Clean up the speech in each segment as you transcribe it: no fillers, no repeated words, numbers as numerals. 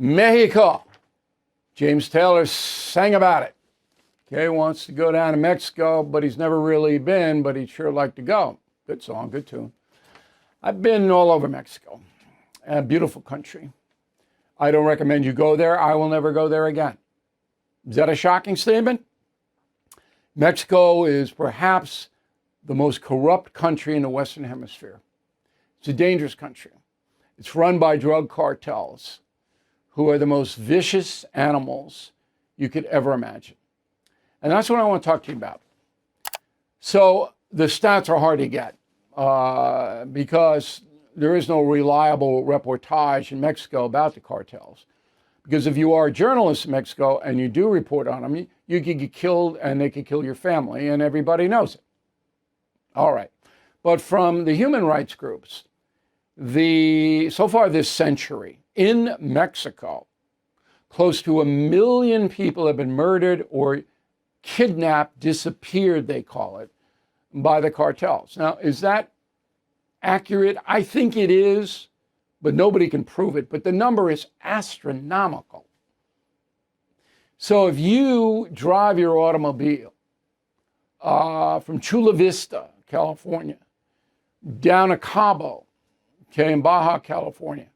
Mexico. James Taylor sang about it. Okay, wants to go down to Mexico, but he's never really been, but he'd sure like to go. Good song, good tune. I've been all over Mexico. A beautiful country. I don't recommend you go there. I will never go there again. Is that a shocking statement? Mexico is perhaps the most corrupt country in the Western Hemisphere. It's a dangerous country. It's run by drug cartels, who are the most vicious animals you could ever imagine. And that's what I want to talk to you about. So the stats are hard to get because there is no reliable reportage in Mexico about the cartels. Because if you are a journalist in Mexico and you do report on them, you could get killed and they could kill your family, and everybody knows it. All right. But from the human rights groups, so far this century, in Mexico, close to 1 million people have been murdered or kidnapped, disappeared, they call it, by the cartels. Now, is that accurate? I think it is, but nobody can prove it. But the number is astronomical. So if you drive your automobile from Chula Vista, California, down to Cabo, okay, in Baja, California,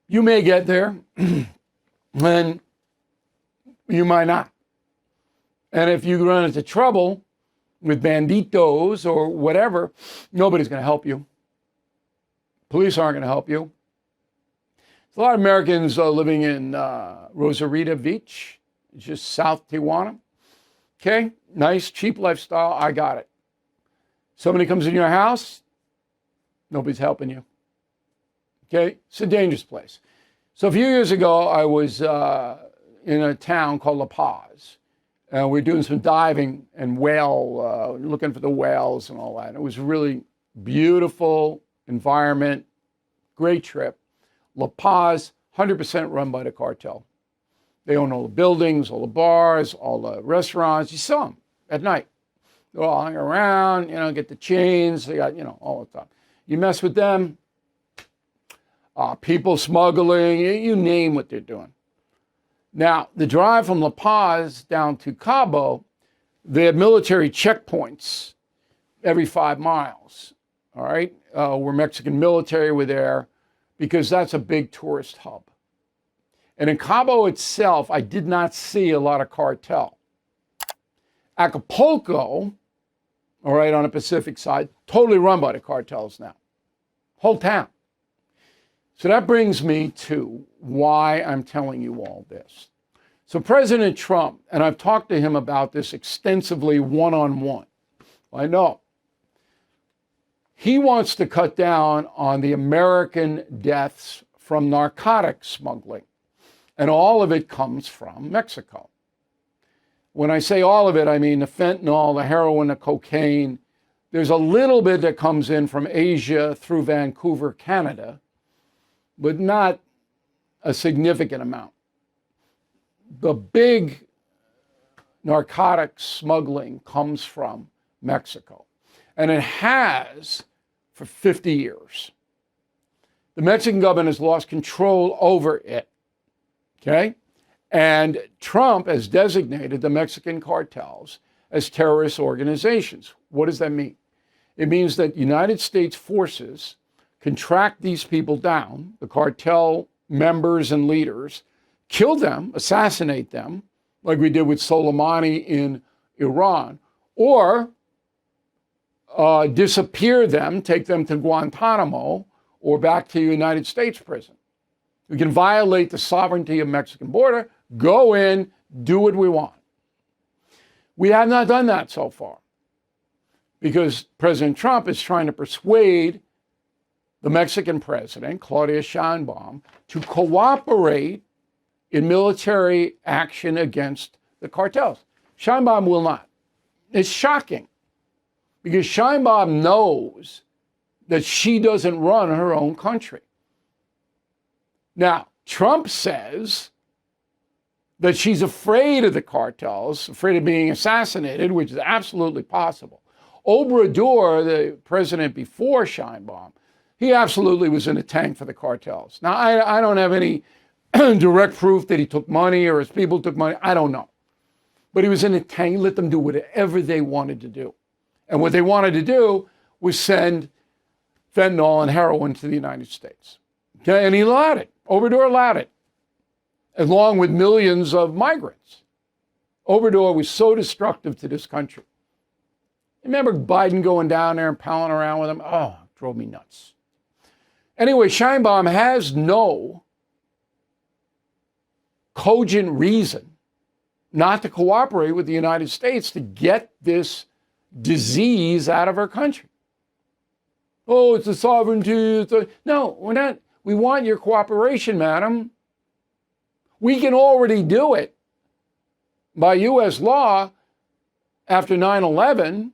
you may get there and you might not. And if you run into trouble with banditos or whatever, nobody's going to help you. Police aren't going to help you. There's a lot of Americans living in Rosarito Beach, just south Tijuana. Okay, nice, cheap lifestyle. I got it. Somebody comes in your house, nobody's helping you. Okay, it's a dangerous place. So a few years ago, I was in a town called La Paz. And we were doing some diving and looking for the whales and all that. And it was a really beautiful environment, great trip. La Paz, 100% run by the cartel. They own all the buildings, all the bars, all the restaurants. You saw them at night. They're all hanging around, get the chains. They got, all the time. You mess with them, people smuggling, you name what they're doing. Now, the drive from La Paz down to Cabo, they have military checkpoints every 5 miles, all right? Where Mexican military were there because that's a big tourist hub. And in Cabo itself, I did not see a lot of cartel. Acapulco, all right, on the Pacific side, totally run by the cartels now. Whole town. So that brings me to why I'm telling you all this. So President Trump, and I've talked to him about this extensively one-on-one. I know. He wants to cut down on the American deaths from narcotic smuggling. And all of it comes from Mexico. When I say all of it, I mean the fentanyl, the heroin, the cocaine. There's a little bit that comes in from Asia through Vancouver, Canada, but not a significant amount. The big narcotic smuggling comes from Mexico, and it has for 50 years. The Mexican government has lost control over it, okay? And Trump has designated the Mexican cartels as terrorist organizations. What does that mean? It means that United States forces can track these people down, the cartel members and leaders, kill them, assassinate them, like we did with Soleimani in Iran, or disappear them, take them to Guantanamo or back to United States prison. We can violate the sovereignty of Mexican border, go in, do what we want. We have not done that so far because President Trump is trying to persuade the Mexican president, Claudia Sheinbaum, to cooperate in military action against the cartels. Sheinbaum will not. It's shocking because Sheinbaum knows that she doesn't run her own country. Now, Trump says that she's afraid of the cartels, afraid of being assassinated, which is absolutely possible. Obrador, the president before Sheinbaum, he absolutely was in a tank for the cartels. Now, I don't have any direct proof that he took money or his people took money. I don't know. But he was in a tank, let them do whatever they wanted to do. And what they wanted to do was send fentanyl and heroin to the United States. Okay, and he allowed it. Obrador allowed it, along with millions of migrants. Obrador was so destructive to this country. Remember Biden going down there and palling around with him? Oh, it drove me nuts. Anyway, Sheinbaum has no cogent reason not to cooperate with the United States to get this disease out of our country. Oh, it's a sovereignty. No, we're not. We want your cooperation, madam. We can already do it by U.S. law after 9/11.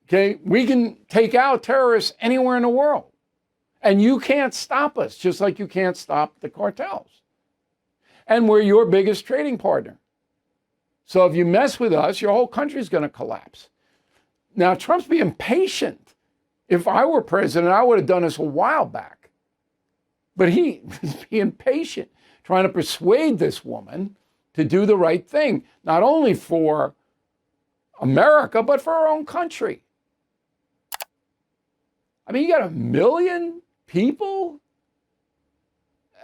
Okay, we can take out terrorists anywhere in the world. And you can't stop us, just like you can't stop the cartels. And we're your biggest trading partner. So if you mess with us, your whole country's going to collapse. Now, Trump's being patient. If I were president, I would have done this a while back. But he is being patient, trying to persuade this woman to do the right thing, not only for America, but for our own country. I mean, you got 1 million people,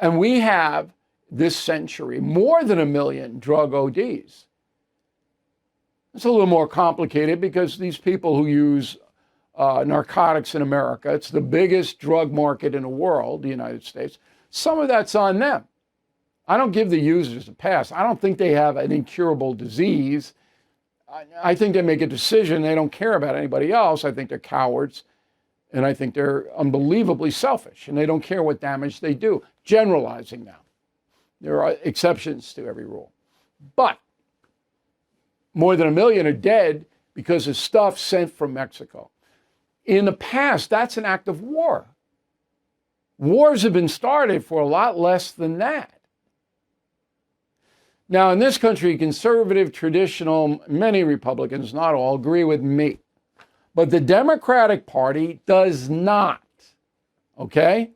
and we have this century more than 1 million drug ODs. It's a little more complicated because these people who use narcotics in America, it's the biggest drug market in the world, the United States. Some of that's on them. I don't give the users a pass. I don't think they have an incurable disease. I think they make a decision. They don't care about anybody else. I think they're cowards. And I think they're unbelievably selfish. And they don't care what damage they do. Generalizing now. There are exceptions to every rule. But more than 1 million are dead because of stuff sent from Mexico. In the past, that's an act of war. Wars have been started for a lot less than that. Now, in this country, conservative, traditional, many Republicans, not all, agree with me. But the Democratic Party does not. Okay?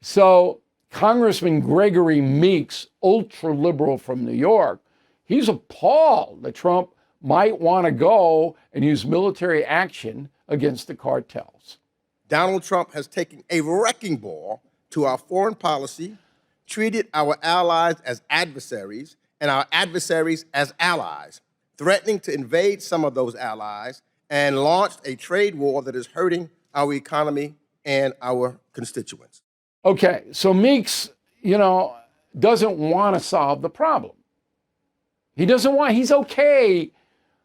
So Congressman Gregory Meeks, ultra-liberal from New York, he's appalled that Trump might want to go and use military action against the cartels. Donald Trump has taken a wrecking ball to our foreign policy, treated our allies as adversaries and our adversaries as allies, threatening to invade some of those allies, and launched a trade war that is hurting our economy and our constituents. Okay, so Meeks, doesn't want to solve the problem. He's okay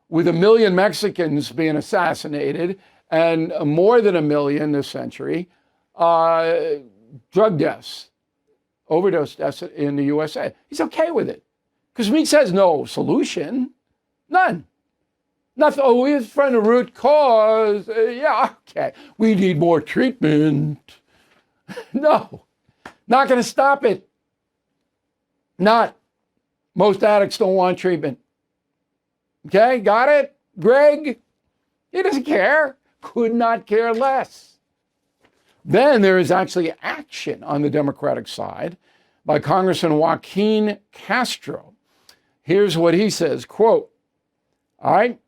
with 1 million Mexicans being assassinated and more than 1 million this century, drug deaths, overdose deaths in the USA. He's okay with it because Meeks has no solution, none. Nothing. Oh, we're trying to root cause. Yeah, okay. We need more treatment. No, not going to stop it. Not. Most addicts don't want treatment. Okay, got it? Greg? He doesn't care. Could not care less. Then there is actually action on the Democratic side by Congressman Joaquin Castro. Here's what he says, quote, all right,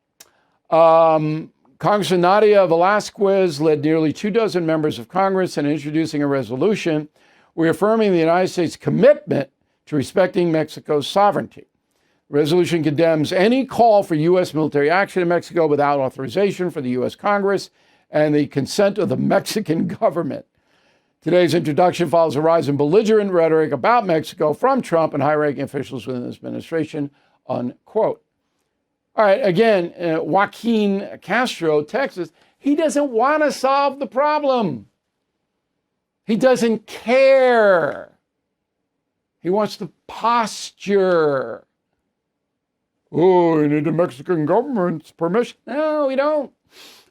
Congressman Nadia Velasquez led nearly 24 members of Congress in introducing a resolution reaffirming the United States' commitment to respecting Mexico's sovereignty. The resolution condemns any call for U.S. military action in Mexico without authorization for the U.S. Congress and the consent of the Mexican government. Today's introduction follows a rise in belligerent rhetoric about Mexico from Trump and high-ranking officials within this administration, unquote. All right, again, Joaquin Castro, Texas, he doesn't want to solve the problem. He doesn't care. He wants to posture. Oh, you need the Mexican government's permission. No, we don't.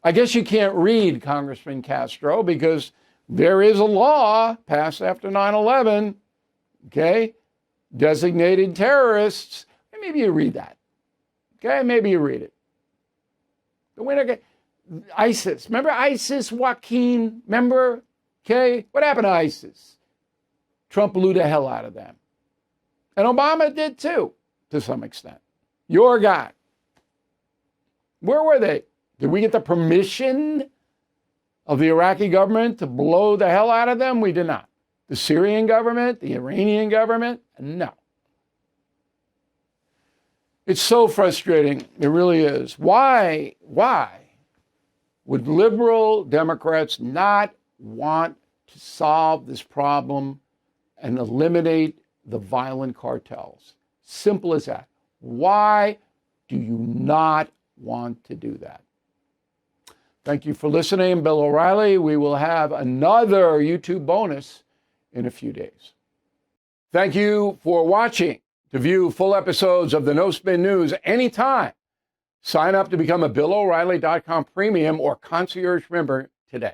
I guess you can't read Congressman Castro because there is a law passed after 9/11, okay? Designated terrorists. Maybe you read that. Okay, maybe you read it. But we're not gonna, ISIS. Remember ISIS, Joaquin? Remember? Okay, what happened to ISIS? Trump blew the hell out of them. And Obama did too, to some extent. Your guy. Where were they? Did we get the permission of the Iraqi government to blow the hell out of them? We did not. The Syrian government, the Iranian government? No. It's so frustrating. It really is. Why would liberal Democrats not want to solve this problem and eliminate the violent cartels? Simple as that. Why do you not want to do that? Thank you for listening. Bill O'Reilly. We will have another YouTube bonus in a few days. Thank you for watching. To view full episodes of the No Spin News anytime, sign up to become a BillO'Reilly.com premium or concierge member today.